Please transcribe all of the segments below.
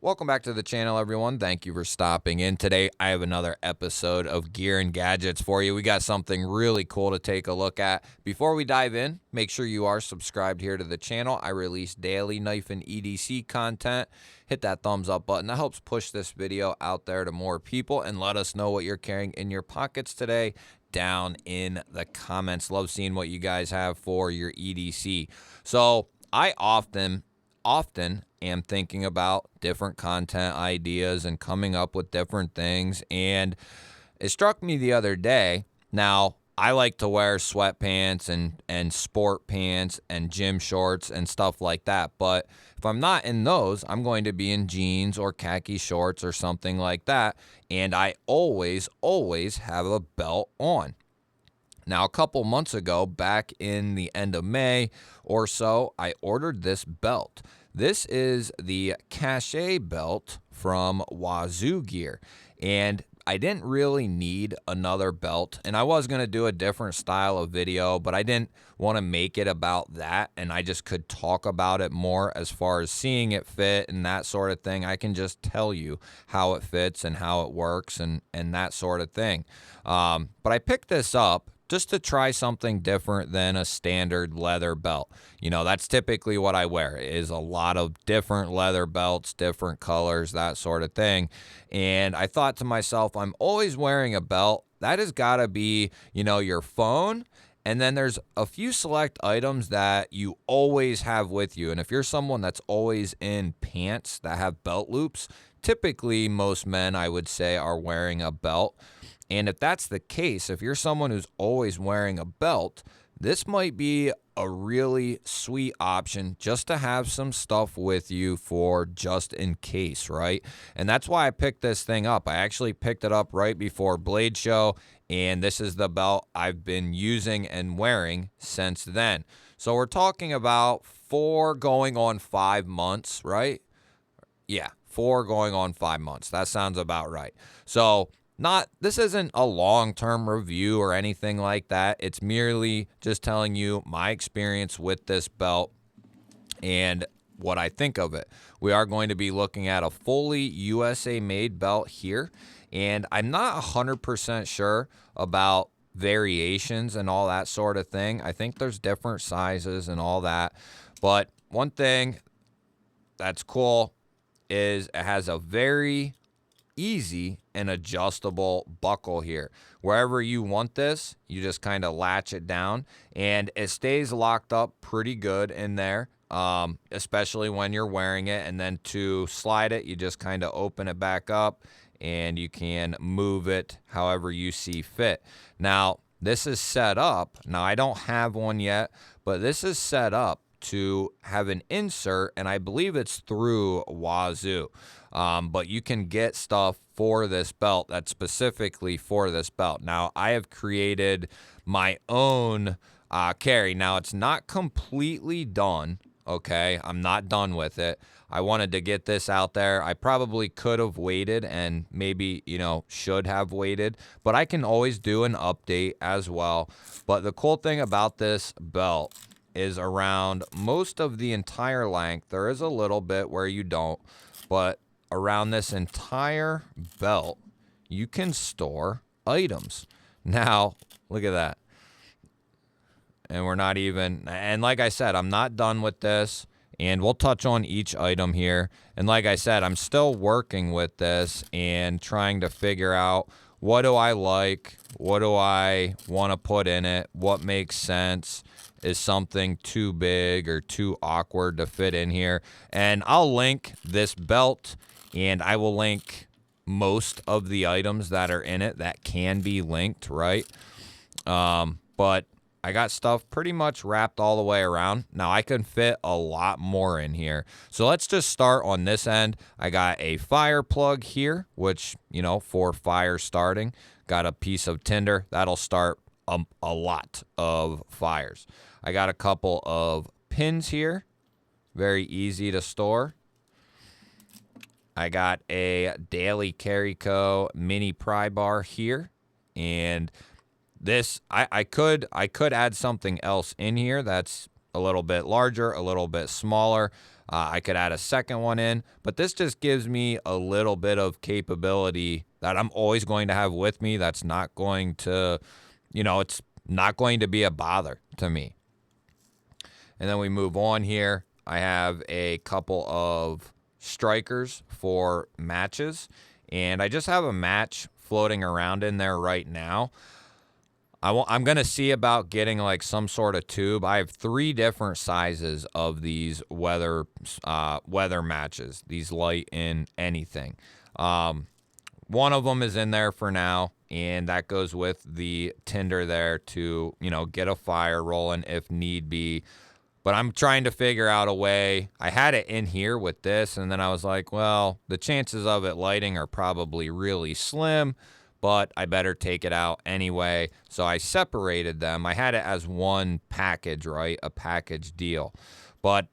Welcome back to the channel, everyone. Thank you for stopping in. Today, I have another episode of Gear and Gadgets for you. We got something really cool to take a look at. Before we dive in, make sure you are subscribed here to the channel. I release daily knife and EDC content. Hit that thumbs up button. That helps push this video out there to more people, and let us know what you're carrying in your pockets today down in the comments. Love seeing what you guys have for your EDC. So I often am thinking about different content ideas and coming up with different things. And it struck me the other day. Now, I like to wear sweatpants and sport pants and gym shorts and stuff like that. But if I'm not in those, I'm going to be in jeans or khaki shorts or something like that. And I always have a belt on. Now, a couple months ago, back in the end of May or so, I ordered this belt. This is the Cachet belt from Wazoo Gear, and I didn't really need another belt, and I was going to do a different style of video, but I didn't want to make it about that, and I just could talk about it more as far as seeing it fit and that sort of thing. I can just tell you how it fits and how it works and that sort of thing. But I picked this up just to try something different than a standard leather belt. You know, that's typically what I wear, is a lot of different leather belts, different colors, that sort of thing. And I thought to myself, I'm always wearing a belt. That has got to be, you know, your phone. And then there's a few select items that you always have with you. And if you're someone that's always in pants that have belt loops, typically most men, I would say, are wearing a belt. And if that's the case, if you're someone who's always wearing a belt, this might be a really sweet option just to have some stuff with you for just in case, right? And that's why I picked this thing up. I actually picked it up right before Blade Show, and this is the belt I've been using and wearing since then. So we're talking about 4 going on 5 months, right? Yeah, 4 going on 5 months. That sounds about right. So this isn't a long-term review or anything like that. It's merely just telling you my experience with this belt and what I think of it. We are going to be looking at a fully USA-made belt here, and I'm not 100% sure about variations and all that sort of thing. I think there's different sizes and all that, but one thing that's cool is it has a very easy and adjustable buckle here. Wherever you want this, you just kind of latch it down, and it stays locked up pretty good in there, especially when you're wearing it. And then to slide it, you just kind of open it back up, and you can move it however you see fit. Now, this is set up. Now, I don't have one yet, but this is set up to have an insert, and I believe it's through Wazoo. But you can get stuff for this belt that's specifically for this belt. Now, I have created my own carry. Now, it's not completely done, okay? I'm not done with it. I wanted to get this out there. I probably could have waited and maybe, you know, should have waited, but I can always do an update as well. But the cool thing about this belt is around most of the entire length. There is a little bit where you don't, but around this entire belt, you can store items. Now, look at that. And we're not even, and like I said, I'm not done with this, and we'll touch on each item here. And like I said, I'm still working with this and trying to figure out, what do I like? What do I want to put in it? What makes sense? Is something too big or too awkward to fit in here? And I'll link this belt, and I will link most of the items that are in it that can be linked, right? But I got stuff pretty much wrapped all the way around. Now, I can fit a lot more in here. So let's just start on this end. I got a fire plug here, which, you know, for fire starting. Got a piece of tinder. That'll start a lot of fires. I got a couple of pins here. Very easy to store. I got a Daily Carry Co. mini pry bar here. And this, I could add something else in here that's a little bit larger, a little bit smaller. I could add a second one in, but this just gives me a little bit of capability that I'm always going to have with me. That's not going to, it's not going to be a bother to me. And then we move on here. I have a couple of strikers for matches, and I just have a match floating around in there right now. I'm going to see about getting like some sort of tube. I have 3 different sizes of these weather matches, these light in anything. One of them is in there for now, and that goes with the tinder there to, get a fire rolling if need be. But I'm trying to figure out a way. I had it in here with this, and then I was like, well, the chances of it lighting are probably really slim, but I better take it out anyway. So I separated them. I had it as one package, right? A package deal. But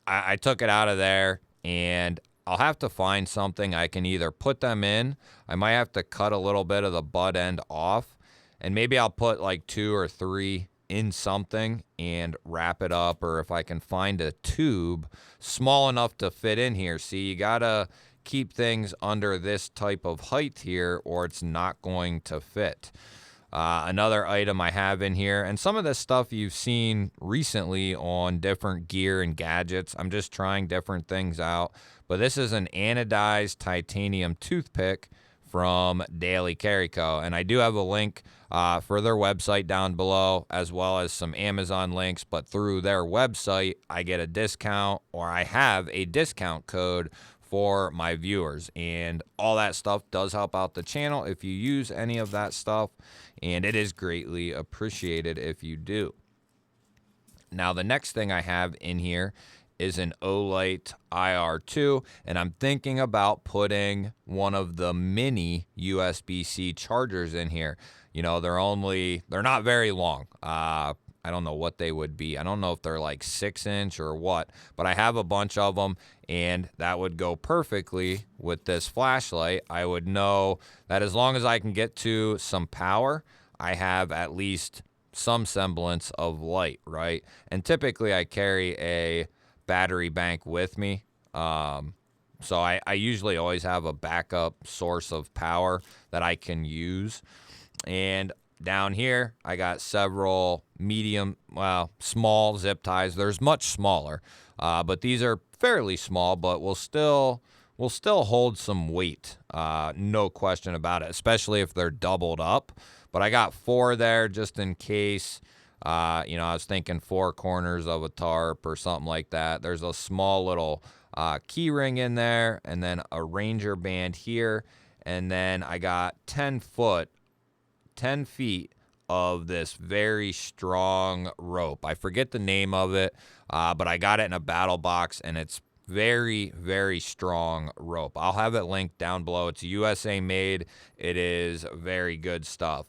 I took it out of there, and I'll have to find something I can either put them in. I might have to cut a little bit of the butt end off, and maybe I'll put like 2 or 3 in something and wrap it up, or if I can find a tube small enough to fit in here. See, you gotta keep things under this type of height here, or it's not going to fit. Another item I have in here, and some of this stuff you've seen recently on different gear and gadgets. I'm just trying different things out, but this is an anodized titanium toothpick from Daily Carry Co. And I do have a link for their website down below, as well as some Amazon links. But through their website, I get a discount, or I have a discount code for my viewers. And all that stuff does help out the channel if you use any of that stuff. And it is greatly appreciated if you do. Now, the next thing I have in here is an OLight IR2, and I'm thinking about putting one of the mini USB-C chargers in here. They're not very long. I don't know what they would be. I don't know if they're like 6-inch or what, but I have a bunch of them, and that would go perfectly with this flashlight. I would know that as long as I can get to some power, I have at least some semblance of light, right? And typically I carry a battery bank with me. So I usually always have a backup source of power that I can use. And down here, I got several small zip ties. There's much smaller, but these are fairly small, but will still hold some weight. No question about it, especially if they're doubled up. But I got 4 there just in case. I was thinking 4 corners of a tarp or something like that. There's a small little key ring in there, and then a Ranger band here. And then I got 10 feet of this very strong rope. I forget the name of it, but I got it in a battle box, and it's very, very strong rope. I'll have it linked down below. It's USA made. It is very good stuff.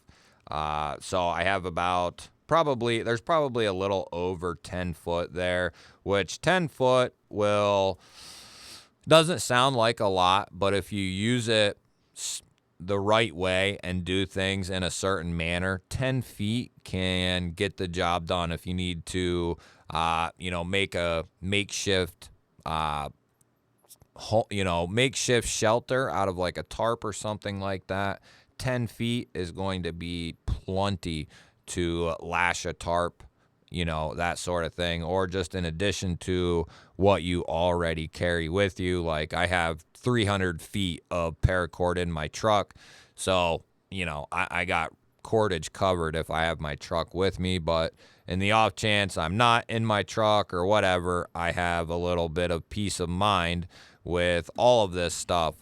So I have there's probably a little over 10 foot there, which 10 foot doesn't sound like a lot, but if you use it the right way and do things in a certain manner, 10 feet can get the job done. If you need to, make a makeshift, makeshift shelter out of like a tarp or something like that, 10 feet is going to be plenty to lash a tarp, that sort of thing, or just in addition to what you already carry with you. Like I have 300 feet of paracord in my truck, so, I got cordage covered if I have my truck with me, but in the off chance I'm not in my truck or whatever, I have a little bit of peace of mind with all of this stuff.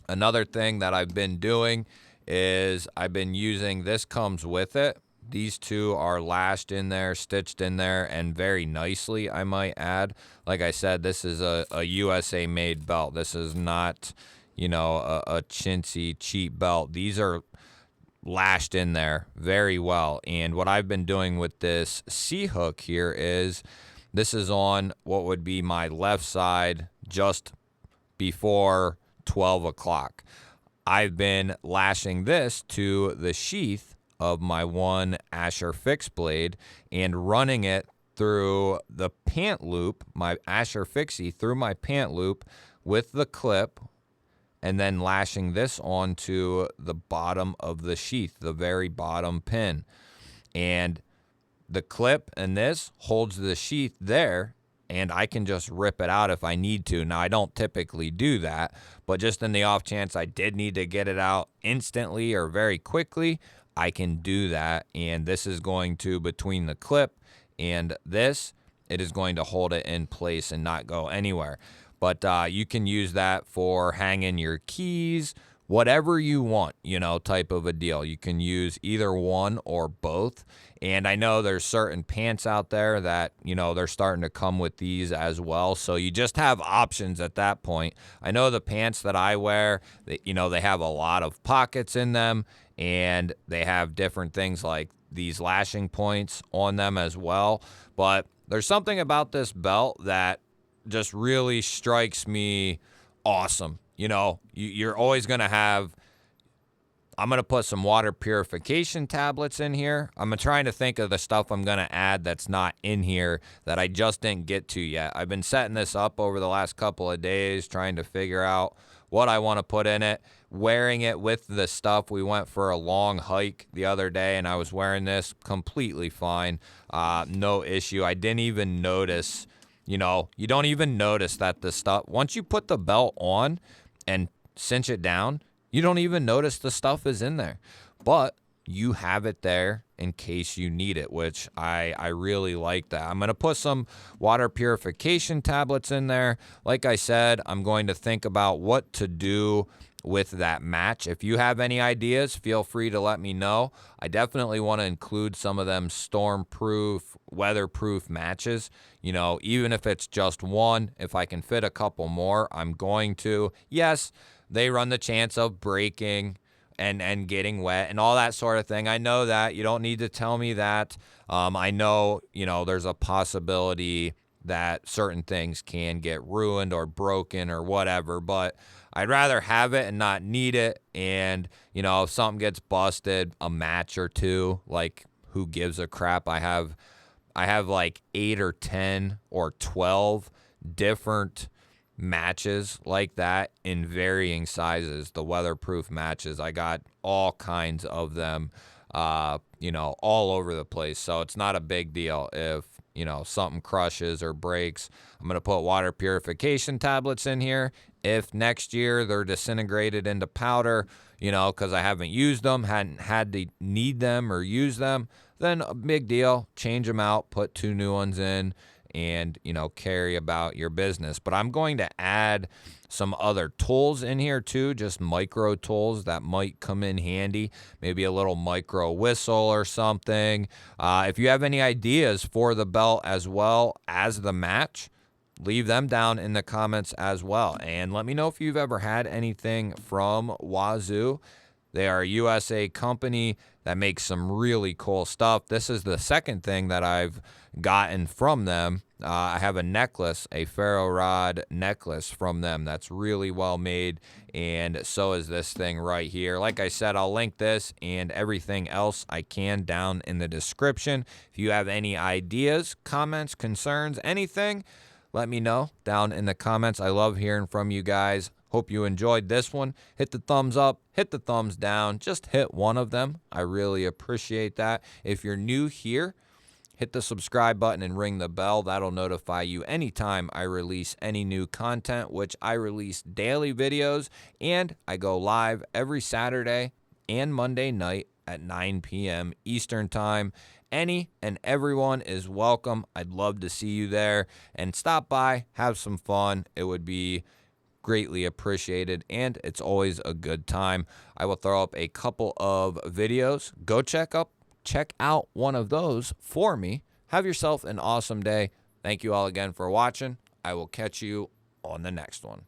Another thing that I've been doing is I've been using, this comes with it. These 2 are lashed in there, stitched in there, and very nicely, I might add. Like I said, this is a USA made belt. This is not, a chintzy, cheap belt. These are lashed in there very well. And what I've been doing with this C-hook here is, this is on what would be my left side just before 12 o'clock. I've been lashing this to the sheath of my one Asher fixed blade and running it through the pant loop, my Asher fixie through my pant loop with the clip, and then lashing this onto the bottom of the sheath, the very bottom pin. And the clip and this holds the sheath there, and I can just rip it out if I need to. Now, I don't typically do that, but just in the off chance I did need to get it out instantly or very quickly, I can do that. And this is going to, between the clip and this, it is going to hold it in place and not go anywhere. But you can use that for hanging your keys, whatever you want, you know, type of a deal. You can use either one or both. And I know there's certain pants out there that, you know, they're starting to come with these as well. So you just have options at that point. I know the pants that I wear, you know, they have a lot of pockets in them, and they have different things like these lashing points on them as well. But there's something about this belt that just really strikes me awesome. You know, you're always going to have, I'm going to put some water purification tablets in here. I'm trying to think of the stuff I'm going to add that's not in here that I just didn't get to yet. I've been setting this up over the last couple of days, trying to figure out what I want to put in it, wearing it with the stuff. We went for a long hike the other day, and I was wearing this completely fine. No issue. I didn't even notice, you know, you don't even notice that the stuff, once you put the belt on and cinch it down, you don't even notice the stuff is in there. But you have it there in case you need it, which I really like that. I'm going to put some water purification tablets in there. Like I said, I'm going to think about what to do with that match. If you have any ideas, feel free to let me know. I definitely want to include some of them storm-proof, weatherproof matches. You know, even if it's just one, if I can fit a couple more, I'm going to. Yes, they run the chance of breaking and getting wet and all that sort of thing. I know that. You don't need to tell me that. I know, you know, there's a possibility that certain things can get ruined or broken or whatever, but I'd rather have it and not need it. And, you know, if something gets busted, a match or two, like, who gives a crap? I have like 8 or 10 or 12 different matches like that in varying sizes. The weatherproof matches, I got all kinds of them, you know, all over the place. So it's not a big deal if, you know, something crushes or breaks. I'm going to put water purification tablets in here. If next year they're disintegrated into powder, you know, because I haven't used them, hadn't had to need them or use them, then a big deal. Change them out, put 2 new ones in, and, you know, carry about your business. But I'm going to add some other tools in here too, just micro tools that might come in handy, maybe a little micro whistle or something. If you have any ideas for the belt as well as the match, leave them down in the comments as well. And let me know if you've ever had anything from Wazoo. They are a USA company that makes some really cool stuff. This is the second thing that I've gotten from them. I have a necklace, a ferro rod necklace from them that's really well made, and so is this thing right here. Like I said, I'll link this and everything else I can down in the description. If you have any ideas, comments, concerns, anything, let me know down in the comments. I love hearing from you guys. Hope you enjoyed this one. Hit the thumbs up, hit the thumbs down, just hit one of them. I really appreciate that. If you're new here, hit the subscribe button and ring the bell. That'll notify you anytime I release any new content, which I release daily videos, and I go live every Saturday and Monday night at 9 p.m. Eastern Time. Any and everyone is welcome. I'd love to see you there, and stop by, have some fun. It would be greatly appreciated, and it's always a good time. I will throw up a couple of videos. Go check out one of those for me. Have yourself an awesome day. Thank you all again for watching. I will catch you on the next one.